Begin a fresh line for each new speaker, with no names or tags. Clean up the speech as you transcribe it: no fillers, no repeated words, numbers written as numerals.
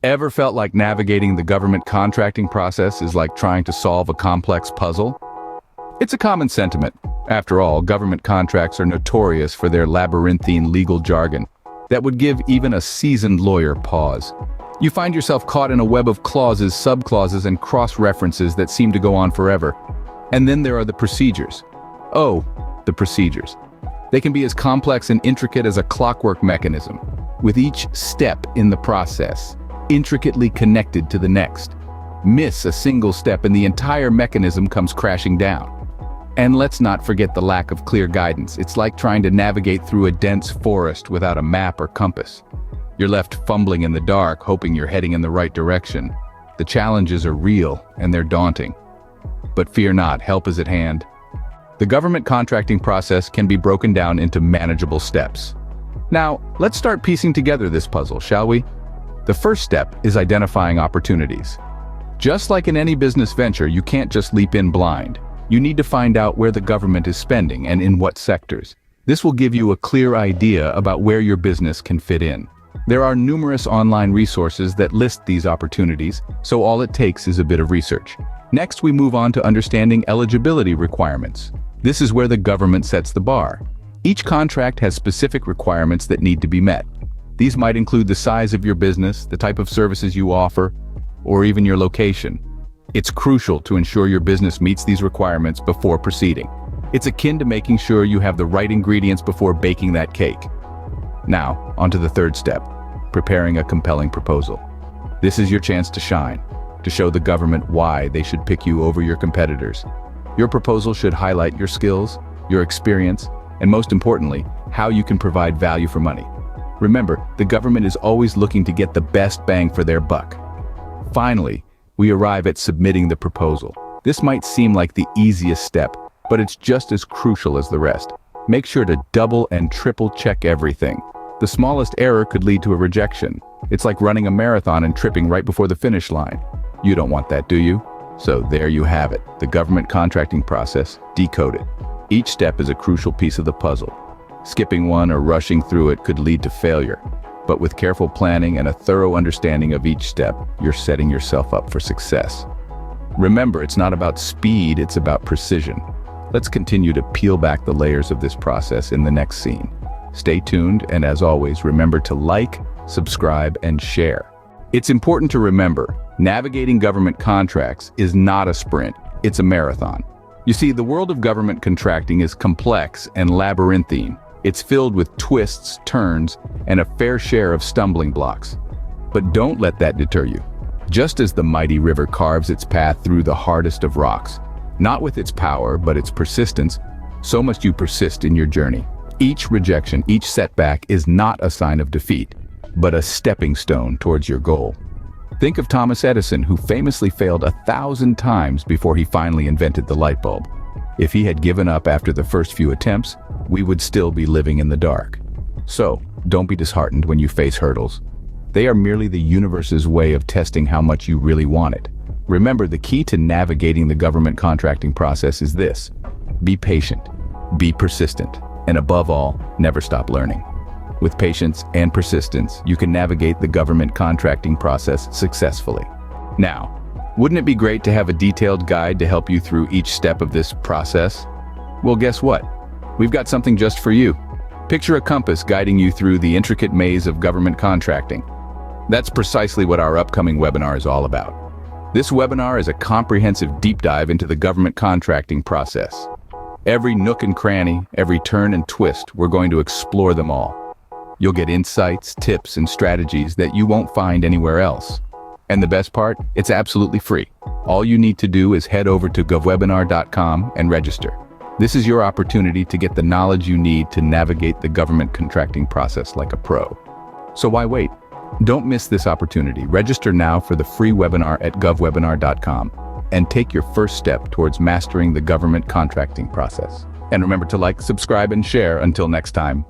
Ever felt like navigating the government contracting process is like trying to solve a complex puzzle? It's a common sentiment. After all, government contracts are notorious for their labyrinthine legal jargon that would give even a seasoned lawyer pause. You find yourself caught in a web of clauses, subclauses, and cross-references that seem to go on forever. And then there are the procedures. Oh, the procedures. They can be as complex and intricate as a clockwork mechanism, with each step in the process intricately connected to the next. Miss a single step and the entire mechanism comes crashing down. And let's not forget the lack of clear guidance. It's like trying to navigate through a dense forest without a map or compass. You're left fumbling in the dark, hoping you're heading in the right direction. The challenges are real and they're daunting. But fear not, help is at hand. The government contracting process can be broken down into manageable steps. Now, let's start piecing together this puzzle, shall we? The first step is identifying opportunities. Just like in any business venture, you can't just leap in blind. You need to find out where the government is spending and in what sectors. This will give you a clear idea about where your business can fit in. There are numerous online resources that list these opportunities, so all it takes is a bit of research. Next, we move on to understanding eligibility requirements. This is where the government sets the bar. Each contract has specific requirements that need to be met. These might include the size of your business, the type of services you offer, or even your location. It's crucial to ensure your business meets these requirements before proceeding. It's akin to making sure you have the right ingredients before baking that cake. Now, on to the third step, preparing a compelling proposal. This is your chance to shine, to show the government why they should pick you over your competitors. Your proposal should highlight your skills, your experience, and most importantly, how you can provide value for money. Remember, the government is always looking to get the best bang for their buck. Finally, we arrive at submitting the proposal. This might seem like the easiest step, but it's just as crucial as the rest. Make sure to double and triple check everything. The smallest error could lead to a rejection. It's like running a marathon and tripping right before the finish line. You don't want that, do you? So there you have it, the government contracting process, decoded. Each step is a crucial piece of the puzzle. Skipping one or rushing through it could lead to failure. But with careful planning and a thorough understanding of each step, you're setting yourself up for success. Remember, it's not about speed, it's about precision. Let's continue to peel back the layers of this process in the next scene. Stay tuned, and as always, remember to like, subscribe, and share. It's important to remember, navigating government contracts is not a sprint, it's a marathon. You see, the world of government contracting is complex and labyrinthine. It's filled with twists, turns, and a fair share of stumbling blocks. But don't let that deter you. Just as the mighty river carves its path through the hardest of rocks, not with its power, but its persistence, so must you persist in your journey. Each rejection, each setback is not a sign of defeat, but a stepping stone towards your goal. Think of Thomas Edison, who famously failed 1,000 times before he finally invented the light bulb. If he had given up after the first few attempts, we would still be living in the dark. So, don't be disheartened when you face hurdles. They are merely the universe's way of testing how much you really want it. Remember, the key to navigating the government contracting process is this: be patient, be persistent, and above all, never stop learning. With patience and persistence, you can navigate the government contracting process successfully. Now, wouldn't it be great to have a detailed guide to help you through each step of this process? Well, guess what? We've got something just for you. Picture a compass guiding you through the intricate maze of government contracting. That's precisely what our upcoming webinar is all about. This webinar is a comprehensive deep dive into the government contracting process. Every nook and cranny, every turn and twist, we're going to explore them all. You'll get insights, tips, and strategies that you won't find anywhere else. And the best part, it's absolutely free. All you need to do is head over to govwebinar.com and register. This is your opportunity to get the knowledge you need to navigate the government contracting process like a pro. So why wait? Don't miss this opportunity. Register now for the free webinar at govwebinar.com and take your first step towards mastering the government contracting process. And remember to like, subscribe, and share. Until next time.